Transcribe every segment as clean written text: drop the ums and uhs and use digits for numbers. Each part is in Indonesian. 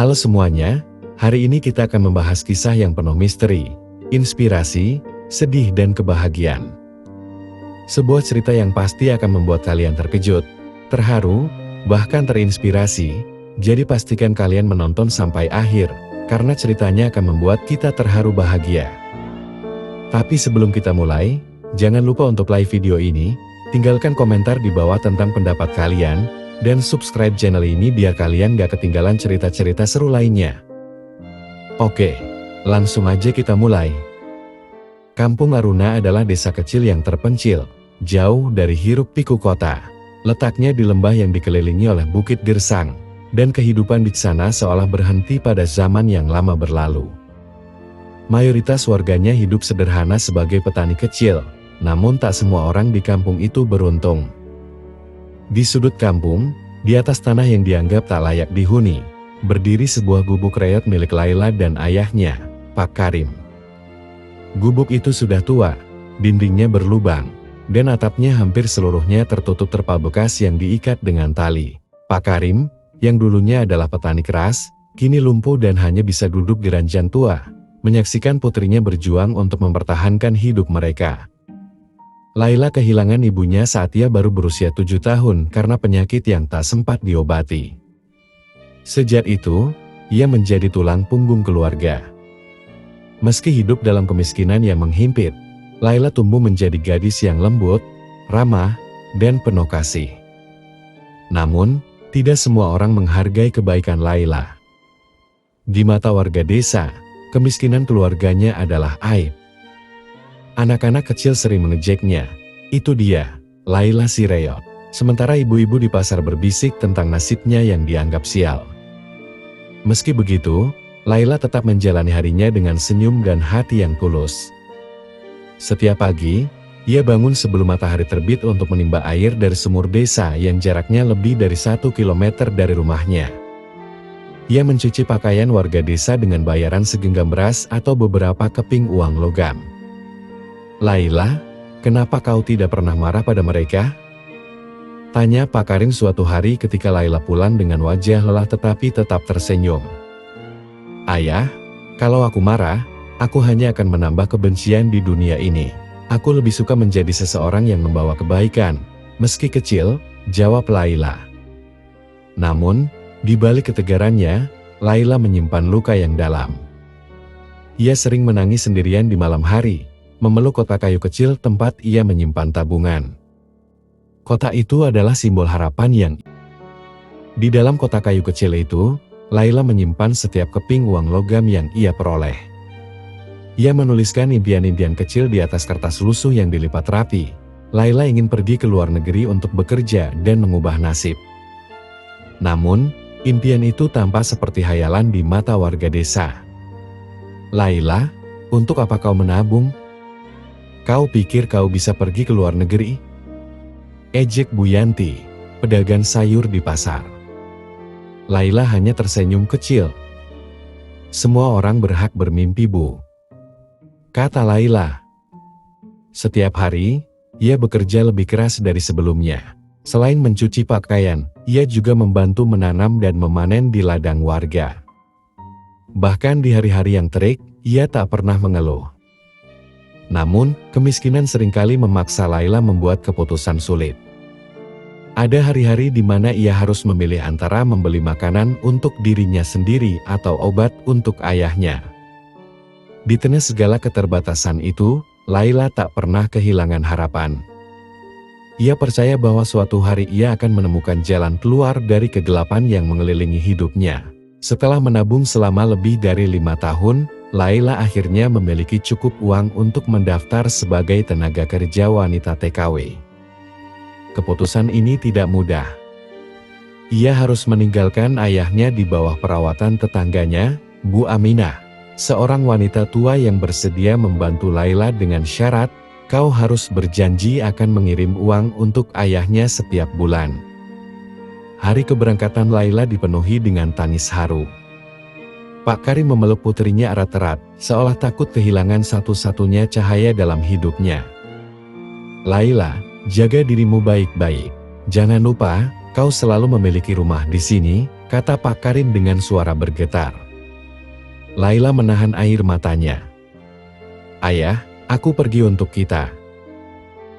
Halo semuanya, hari ini kita akan membahas kisah yang penuh misteri, inspirasi, sedih dan kebahagiaan. Sebuah cerita yang pasti akan membuat kalian terkejut, terharu, bahkan terinspirasi, jadi pastikan kalian menonton sampai akhir, karena ceritanya akan membuat kita terharu bahagia. Tapi sebelum kita mulai, jangan lupa untuk like video ini, tinggalkan komentar di bawah tentang pendapat kalian, dan subscribe channel ini biar kalian gak ketinggalan cerita-cerita seru lainnya. Oke, langsung aja kita mulai. Kampung Aruna adalah desa kecil yang terpencil, jauh dari hiruk-pikuk kota. Letaknya di lembah yang dikelilingi oleh Bukit Gersang, dan kehidupan di sana seolah berhenti pada zaman yang lama berlalu. Mayoritas warganya hidup sederhana sebagai petani kecil, namun tak semua orang di kampung itu beruntung. Di sudut kampung, di atas tanah yang dianggap tak layak dihuni, berdiri sebuah gubuk reot milik Laila dan ayahnya, Pak Karim. Gubuk itu sudah tua, dindingnya berlubang, dan atapnya hampir seluruhnya tertutup terpal bekas yang diikat dengan tali. Pak Karim, yang dulunya adalah petani keras, kini lumpuh dan hanya bisa duduk di ranjang tua, menyaksikan putrinya berjuang untuk mempertahankan hidup mereka. Laila kehilangan ibunya saat ia baru berusia 7 tahun karena penyakit yang tak sempat diobati. Sejak itu, ia menjadi tulang punggung keluarga. Meski hidup dalam kemiskinan yang menghimpit, Laila tumbuh menjadi gadis yang lembut, ramah, dan penuh kasih. Namun, tidak semua orang menghargai kebaikan Laila. Di mata warga desa, kemiskinan keluarganya adalah aib. Anak-anak kecil sering mengejeknya, itu dia, Laila si reot. Sementara ibu-ibu di pasar berbisik tentang nasibnya yang dianggap sial. Meski begitu, Laila tetap menjalani harinya dengan senyum dan hati yang tulus. Setiap pagi, ia bangun sebelum matahari terbit untuk menimba air dari sumur desa yang jaraknya lebih dari 1 kilometer dari rumahnya. Ia mencuci pakaian warga desa dengan bayaran segenggam beras atau beberapa keping uang logam. Laila, kenapa kau tidak pernah marah pada mereka? Tanya Pak Karim suatu hari ketika Laila pulang dengan wajah lelah tetapi tetap tersenyum. Ayah, kalau aku marah, aku hanya akan menambah kebencian di dunia ini. Aku lebih suka menjadi seseorang yang membawa kebaikan, meski kecil, jawab Laila. Namun, di balik ketegarannya, Laila menyimpan luka yang dalam. Ia sering menangis sendirian di malam hari, memeluk kotak kayu kecil tempat ia menyimpan tabungan. Kotak itu adalah simbol harapan yang di dalam kotak kayu kecil itu, Laila menyimpan setiap keping uang logam yang ia peroleh. Ia menuliskan impian-impian kecil di atas kertas lusuh yang dilipat rapi. Laila ingin pergi ke luar negeri untuk bekerja dan mengubah nasib. Namun, impian itu tampak seperti hayalan di mata warga desa. Laila, untuk apa kau menabung? Kau pikir kau bisa pergi ke luar negeri? Ejek Bu Yanti, pedagang sayur di pasar. Laila hanya tersenyum kecil. Semua orang berhak bermimpi, Bu, kata Laila. Setiap hari, ia bekerja lebih keras dari sebelumnya. Selain mencuci pakaian, ia juga membantu menanam dan memanen di ladang warga. Bahkan di hari-hari yang terik, ia tak pernah mengeluh. Namun, kemiskinan seringkali memaksa Laila membuat keputusan sulit. Ada hari-hari di mana ia harus memilih antara membeli makanan untuk dirinya sendiri atau obat untuk ayahnya. Di tengah segala keterbatasan itu, Laila tak pernah kehilangan harapan. Ia percaya bahwa suatu hari ia akan menemukan jalan keluar dari kegelapan yang mengelilingi hidupnya. Setelah menabung selama lebih dari 5 tahun, Laila akhirnya memiliki cukup uang untuk mendaftar sebagai tenaga kerja wanita TKW. Keputusan ini tidak mudah. Ia harus meninggalkan ayahnya di bawah perawatan tetangganya, Bu Aminah, seorang wanita tua yang bersedia membantu Laila dengan syarat, kau harus berjanji akan mengirim uang untuk ayahnya setiap bulan. Hari keberangkatan Laila dipenuhi dengan tangis haru. Pak Karim memeluk putrinya erat-erat, seolah takut kehilangan satu-satunya cahaya dalam hidupnya. Laila, jaga dirimu baik-baik. Jangan lupa, kau selalu memiliki rumah di sini, kata Pak Karim dengan suara bergetar. Laila menahan air matanya. Ayah, aku pergi untuk kita.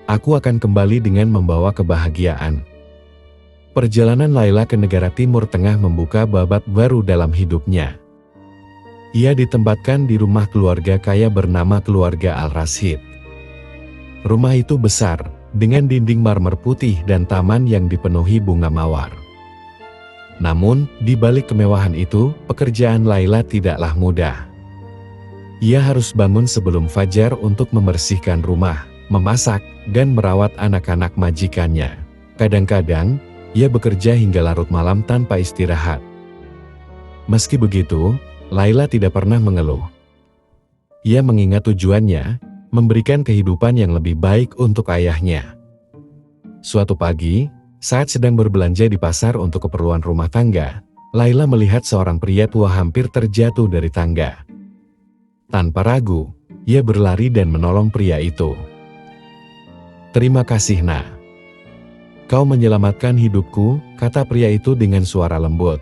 Aku akan kembali dengan membawa kebahagiaan. Perjalanan Laila ke negara Timur Tengah membuka babak baru dalam hidupnya. Ia ditempatkan di rumah keluarga kaya bernama keluarga Al-Rashid. Rumah itu besar, dengan dinding marmer putih dan taman yang dipenuhi bunga mawar. Namun, di balik kemewahan itu, pekerjaan Laila tidaklah mudah. Ia harus bangun sebelum fajar untuk membersihkan rumah, memasak, dan merawat anak-anak majikannya. Kadang-kadang, ia bekerja hingga larut malam tanpa istirahat. Meski begitu, Laila tidak pernah mengeluh. Ia mengingat tujuannya, memberikan kehidupan yang lebih baik untuk ayahnya. Suatu pagi, saat sedang berbelanja di pasar untuk keperluan rumah tangga, Laila melihat seorang pria tua hampir terjatuh dari tangga. Tanpa ragu, ia berlari dan menolong pria itu. "Terima kasih, Nak. Kau menyelamatkan hidupku," kata pria itu dengan suara lembut.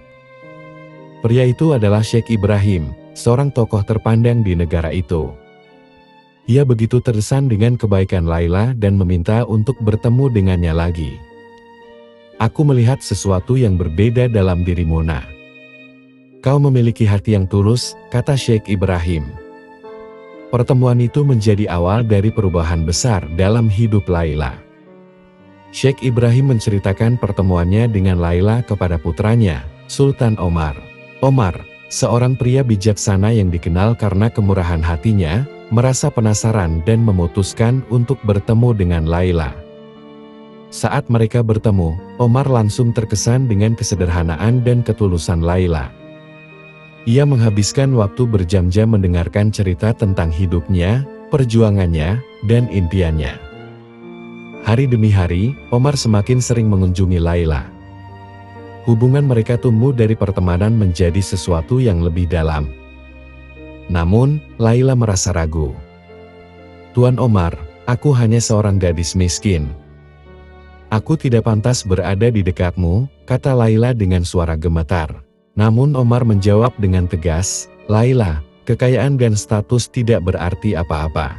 Pria itu adalah Sheikh Ibrahim, seorang tokoh terpandang di negara itu. Ia begitu terkesan dengan kebaikan Laila dan meminta untuk bertemu dengannya lagi. "Aku melihat sesuatu yang berbeda dalam dirimu, Nak. Kau memiliki hati yang tulus," kata Sheikh Ibrahim. Pertemuan itu menjadi awal dari perubahan besar dalam hidup Laila. Sheikh Ibrahim menceritakan pertemuannya dengan Laila kepada putranya, Sultan Omar. Omar, seorang pria bijaksana yang dikenal karena kemurahan hatinya, merasa penasaran dan memutuskan untuk bertemu dengan Laila. Saat mereka bertemu, Omar langsung terkesan dengan kesederhanaan dan ketulusan Laila. Ia menghabiskan waktu berjam-jam mendengarkan cerita tentang hidupnya, perjuangannya, dan impiannya. Hari demi hari, Omar semakin sering mengunjungi Laila. Hubungan mereka tumbuh dari pertemanan menjadi sesuatu yang lebih dalam. Namun, Laila merasa ragu. "Tuan Omar, aku hanya seorang gadis miskin. Aku tidak pantas berada di dekatmu," kata Laila dengan suara gemetar. Namun Omar menjawab dengan tegas, "Laila, kekayaan dan status tidak berarti apa-apa.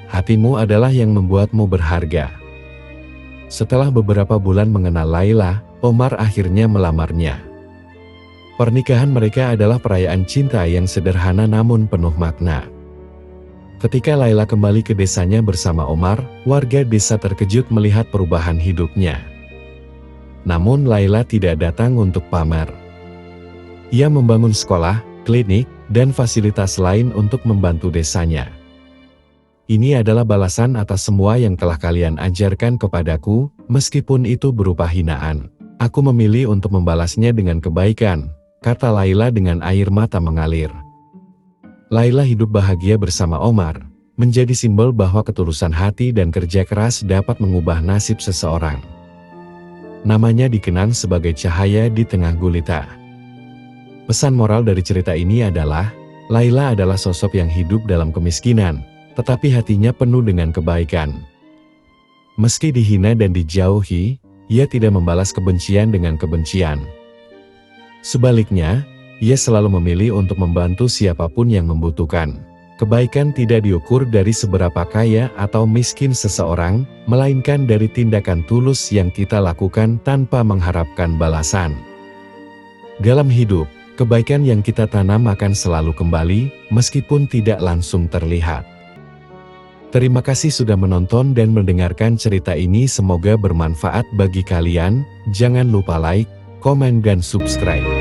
Hatimu adalah yang membuatmu berharga." Setelah beberapa bulan mengenal Laila, Omar akhirnya melamarnya. Pernikahan mereka adalah perayaan cinta yang sederhana namun penuh makna. Ketika Laila kembali ke desanya bersama Omar, warga desa terkejut melihat perubahan hidupnya. Namun Laila tidak datang untuk pamer. Ia membangun sekolah, klinik, dan fasilitas lain untuk membantu desanya. "Ini adalah balasan atas semua yang telah kalian ajarkan kepadaku, meskipun itu berupa hinaan. Aku memilih untuk membalasnya dengan kebaikan," kata Laila dengan air mata mengalir. Laila hidup bahagia bersama Omar, menjadi simbol bahwa ketulusan hati dan kerja keras dapat mengubah nasib seseorang. Namanya dikenang sebagai cahaya di tengah gulita. Pesan moral dari cerita ini adalah, Laila adalah sosok yang hidup dalam kemiskinan, tetapi hatinya penuh dengan kebaikan. Meski dihina dan dijauhi, ia tidak membalas kebencian dengan kebencian. Sebaliknya, ia selalu memilih untuk membantu siapapun yang membutuhkan. Kebaikan tidak diukur dari seberapa kaya atau miskin seseorang, melainkan dari tindakan tulus yang kita lakukan tanpa mengharapkan balasan. Dalam hidup, kebaikan yang kita tanam akan selalu kembali, meskipun tidak langsung terlihat. Terima kasih sudah menonton dan mendengarkan cerita ini, semoga bermanfaat bagi kalian. Jangan lupa like, komen, dan subscribe.